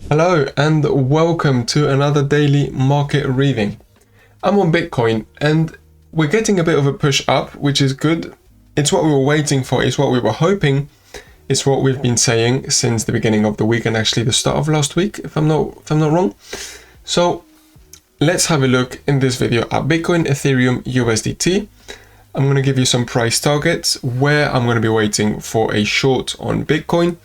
Hello and welcome to another daily market reading. I'm on Bitcoin and we're getting a bit of a push up, which is good. It's what we were waiting for, it's what we were hoping, it's what we've been saying since the beginning of the week and actually the start of last week, if I'm not wrong. So let's have a look in this video at Bitcoin, Ethereum, USDT. I'm going to give you some price targets where I'm going to be waiting for a short on Bitcoin.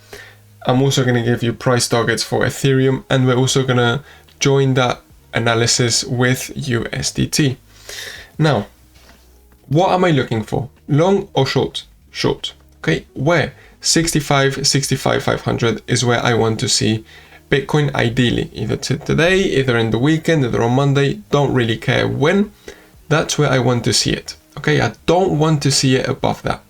I'm also going to give you price targets for Ethereum, and we're also going to join that analysis with USDT. Now, what am I looking for? Long or short? Short. Okay, where? 65,500 is where I want to see Bitcoin ideally. Either today, either in the weekend, either on Monday, don't really care when. That's where I want to see it. Okay, I don't want to see it above that.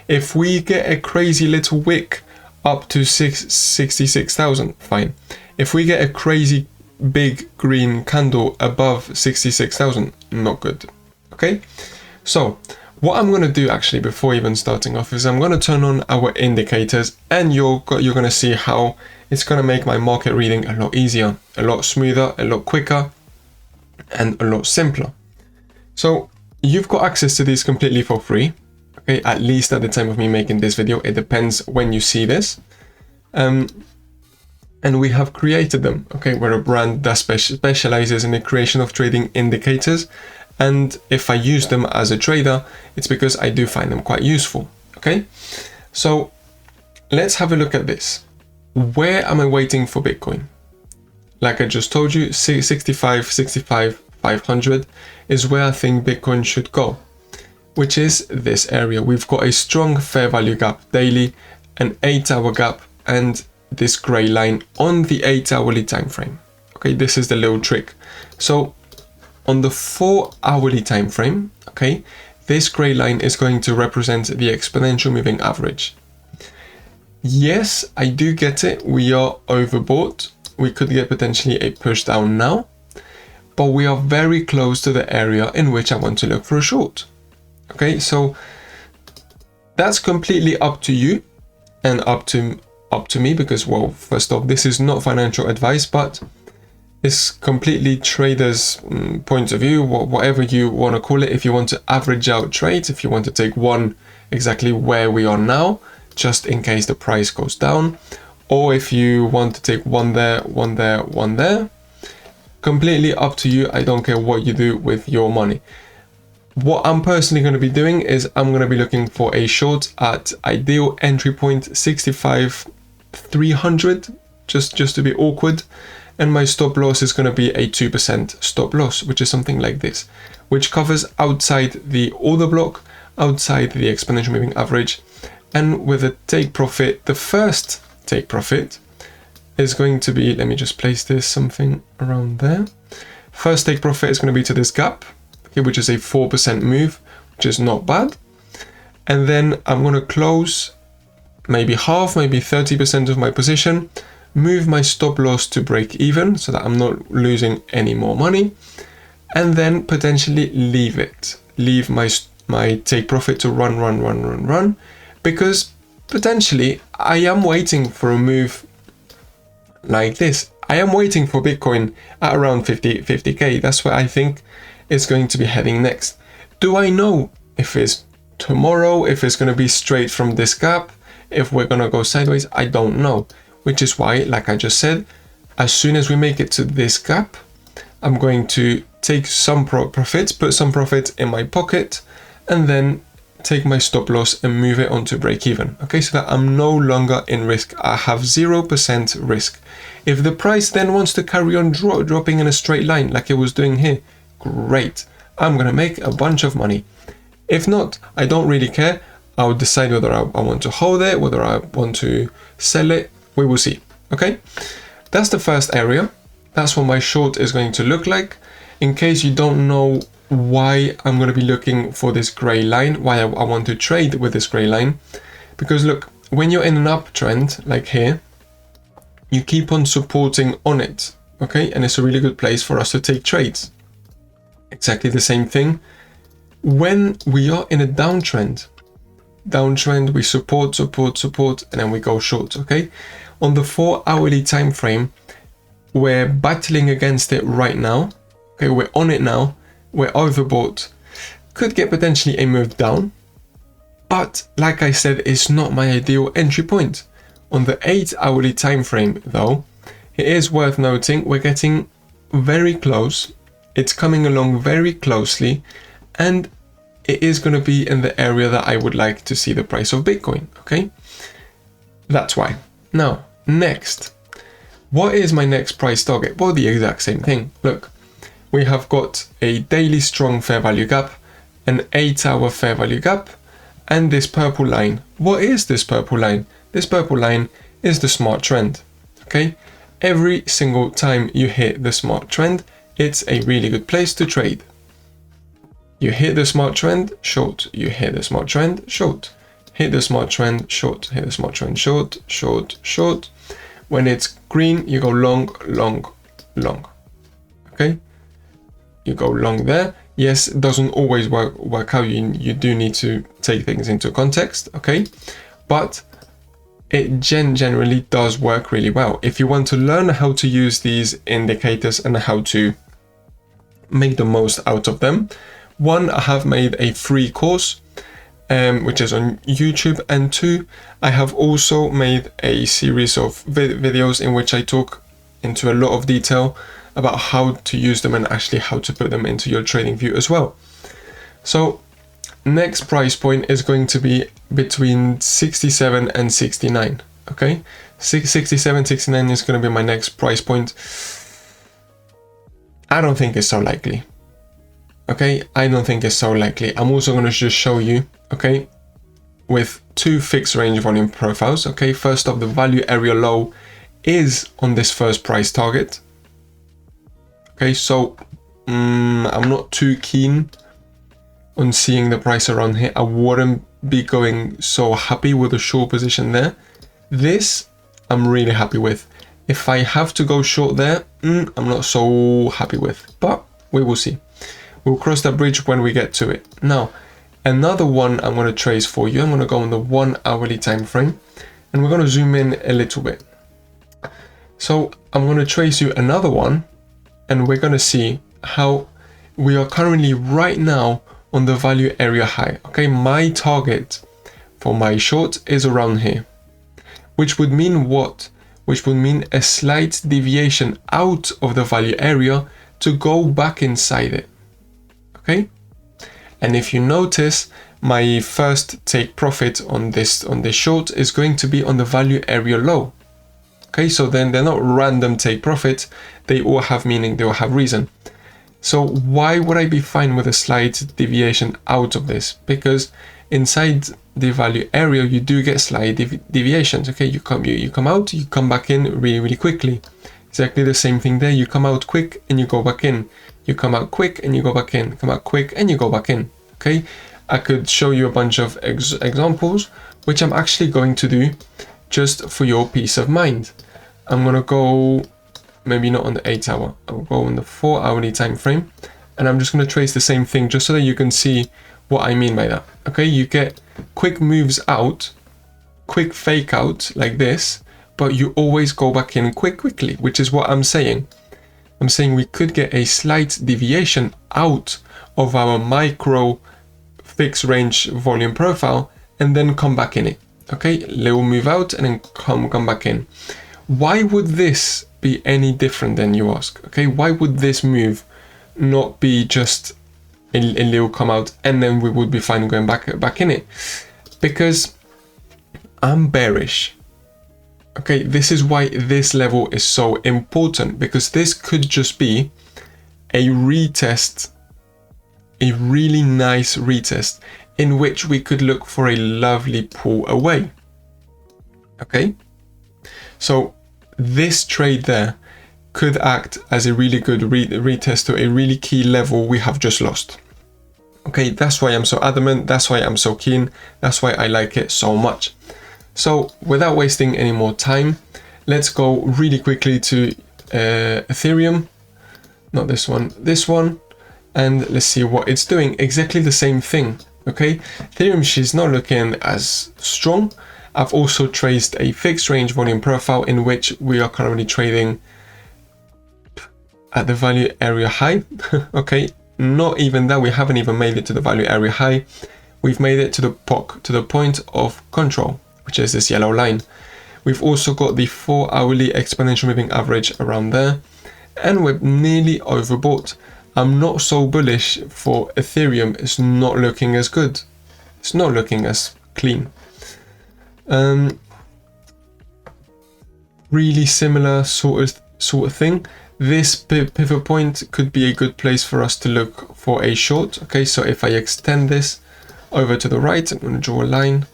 If we get a crazy little wick up to 66,000, fine. If we get a crazy big green candle above 66,000, not good. Okay, so what I'm going to do actually before even starting off is I'm going to turn on our indicators, and you're going to see how it's going to make my market reading a lot easier, a lot smoother, a lot quicker, and a lot simpler. So you've got access to these completely for free. Okay, at least at the time of me making this video. It depends when you see this. And we have created them. Okay, we're a brand that specializes in the creation of trading indicators. And if I use them as a trader, it's because I do find them quite useful. Okay, so let's have a look at this. Where am I waiting for Bitcoin? Like I just told you, 65,500 is where I think Bitcoin should go, which is this area. We've got a strong fair value gap daily, an 8-hour gap, and this gray line on the 8-hourly time frame. Okay, this is the little trick. So on the 4-hourly time frame, okay, this gray line is going to represent the exponential moving average. Yes, I do get it. We are overbought. We could get potentially a push down now, but we are very close to the area in which I want to look for a short. Okay, so that's completely up to you and up to me, because, well, first off, this is not financial advice, but it's completely traders' point of view, whatever you want to call it. If you want to average out trades, if you want to take one exactly where we are now, just in case the price goes down, or if you want to take one there, one there, one there, completely up to you. I don't care what you do with your money. What I'm personally going to be doing is I'm going to be looking for a short at ideal entry point 65,300, just to be awkward. And my stop loss is going to be a 2% stop loss, which is something like this, which covers outside the order block, outside the exponential moving average. And with a take profit, the first take profit is going to be, let me just place this something around there. First take profit is going to be to this gap, okay, which is a 4% move, which is not bad. And then I'm going to close maybe half, maybe 30% of my position, move my stop loss to break even so that I'm not losing any more money, and then potentially leave it. Leave my take profit to run, because potentially I am waiting for a move like this. I am waiting for Bitcoin at around 50k. That's where I think it's going to be heading next. Do I know if it's tomorrow, if it's going to be straight from this gap, if we're going to go sideways? I don't know, which is why, like I just said, as soon as we make it to this gap, I'm going to take some profits, put some profits in my pocket, and then take my stop loss and move it onto break even. Okay, so that I'm no longer in risk. I have 0% risk. If the price then wants to carry on dropping in a straight line like it was doing here, great. I'm going to make a bunch of money. If not, I don't really care. I'll decide whether I want to hold it, whether I want to sell it. We will see. Okay, that's the first area. That's what my short is going to look like. In case you don't know why I'm going to be looking for this gray line, why I want to trade with this gray line, because look, when you're in an uptrend like here, you keep on supporting on it, okay, and it's a really good place for us to take trades. Exactly the same thing when we are in a downtrend, we support, and then we go short. Okay, on the 4 hourly time frame, we're battling against it right now. Okay, we're on it now. We're overbought. Could get potentially a move down. But like I said, it's not my ideal entry point. On the 8-hourly time frame though, it is worth noting we're getting very close. It's coming along very closely, and it is going to be in the area that I would like to see the price of Bitcoin, okay? That's why. Now, next, what is my next price target? Well, the exact same thing. Look, we have got a daily strong fair value gap, an 8-hour fair value gap, and this purple line. What is this purple line? This purple line is the smart trend, okay? Every single time you hit the smart trend, it's a really good place to trade. You hit the smart trend, short. You hit the smart trend, short. Hit the smart trend, short. Hit the smart trend, short, short, short. When it's green, you go long, long, long. Okay? You go long there. Yes, it doesn't always work out. You do need to take things into context, okay? But it generally does work really well. If you want to learn how to use these indicators and how to make the most out of them, one, I have made a free course, which is on YouTube, and two, I have also made a series of videos in which I talk into a lot of detail about how to use them and actually how to put them into your trading view as well. So next price point is going to be between 67 and 69, okay? 67, 69 is going to be my next price point. I don't think it's so likely. Okay, I don't think it's so likely. I'm also going to just show you, okay, with two fixed range volume profiles. Okay, first off, the value area low is on this first price target. Okay, so I'm not too keen on seeing the price around here. I wouldn't be going so happy with a short position there. This I'm really happy with. If I have to go short there, I'm not so happy with, but we will see. We'll cross that bridge when we get to it. Now, another one I'm going to trace for you. I'm going to go on the 1 hourly time frame, and we're going to zoom in a little bit. So I'm going to trace you another one, and we're going to see how we are currently right now on the value area high. Okay, my target for my short is around here, which would mean what? Which would mean a slight deviation out of the value area to go back inside it. Okay, and if you notice, my first take profit on this short is going to be on the value area low. Okay, so then they're not random take profit, they all have meaning, they all have reason. So why would I be fine with a slight deviation out of this? Because inside the value area you do get slight deviations. Okay, you come out, you come back in really quickly. Exactly the same thing there. You come out quick and you go back in. You come out quick and you go back in. Come out quick and you go back in. Okay, I could show you a bunch of examples, which I'm actually going to do just for your peace of mind. I'm gonna go maybe not on the 8 hour. I'll go on the 4 hourly time frame, and I'm just gonna trace the same thing just so that you can see what I mean by that. Okay, you get quick moves out, quick fake out like this, but you always go back in quickly, which is what I'm saying. I'm saying we could get a slight deviation out of our micro fixed range volume profile and then come back in it. Okay, little move out and then come back in. Why would this be any different than, you ask? Okay, why would this move not be just a little come out and then we would be fine going back in it? Because I'm bearish. Okay, this is why this level is so important, because this could just be a retest, a really nice retest in which we could look for a lovely pull away. Okay, so this trade there could act as a really good retest to a really key level we have just lost. Okay, that's why I'm so adamant, that's why I'm so keen, that's why I like it so much. So without wasting any more time, let's go really quickly to Ethereum, not this one, and let's see what it's doing. Exactly the same thing. Okay, Ethereum, she's not looking as strong. I've also traced a fixed range volume profile in which we are currently trading at the value area high. Okay, not even that, we haven't even made it to the value area high. We've made it to the POC, to the point of control, which is this yellow line. We've also got the 4-hourly exponential moving average around there, and we're nearly overbought. I'm not so bullish for Ethereum. It's not looking as good. It's not looking as clean. Really similar sort of thing. This pivot point could be a good place for us to look for a short. Okay, so if I extend this over to the right, I'm going to draw a line,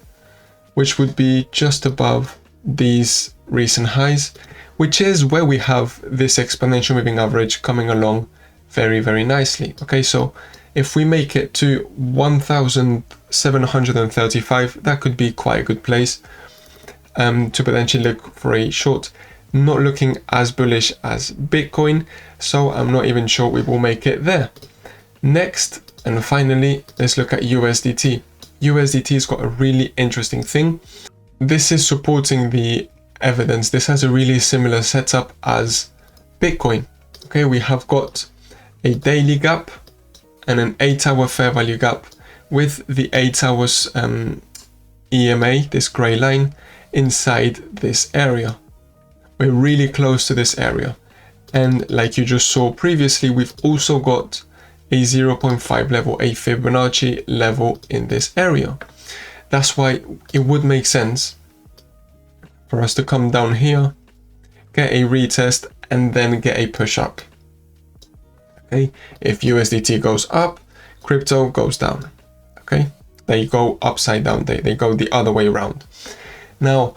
which would be just above these recent highs, which is where we have this exponential moving average coming along very, very nicely. Okay, so if we make it to 1,735, that could be quite a good place to potentially look for a short. Not looking as bullish as Bitcoin, so I'm not even sure we will make it there. Next, and finally, let's look at USDT. USDT's got a really interesting thing. This is supporting the evidence. This has a really similar setup as Bitcoin. Okay, we have got a daily gap and an 8-hour fair value gap with the 8 hours EMA, this gray line, inside this area. We're really close to this area. And like you just saw previously, we've also got a 0.5 level, a Fibonacci level in this area. That's why it would make sense for us to come down here, get a retest, and then get a push up. Okay, if USDT goes up, crypto goes down. Okay, they go upside down, they go the other way around. Now,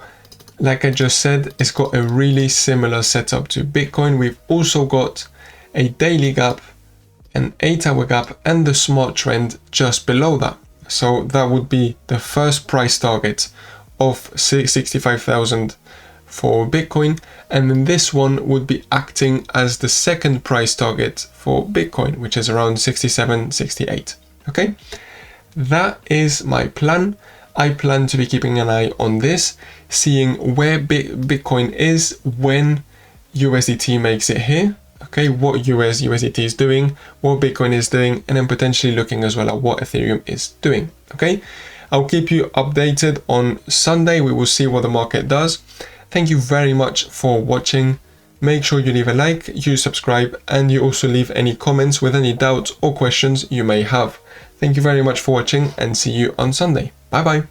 like I just said, it's got a really similar setup to Bitcoin. We've also got a daily gap, an 8-hour gap, and the smart trend just below that. So that would be the first price target of 65,000 for Bitcoin, and then this one would be acting as the second price target for Bitcoin, which is around 67, 68. Okay, that is my plan. I plan to be keeping an eye on this, seeing where Bitcoin is when USDT makes it here. Okay, what USDT is doing, what Bitcoin is doing, and then potentially looking as well at what Ethereum is doing. Okay, I'll keep you updated on Sunday. We will see what the market does. Thank you very much for watching. Make sure you leave a like, you subscribe, and you also leave any comments with any doubts or questions you may have. Thank you very much for watching, and see you on Sunday. Bye bye.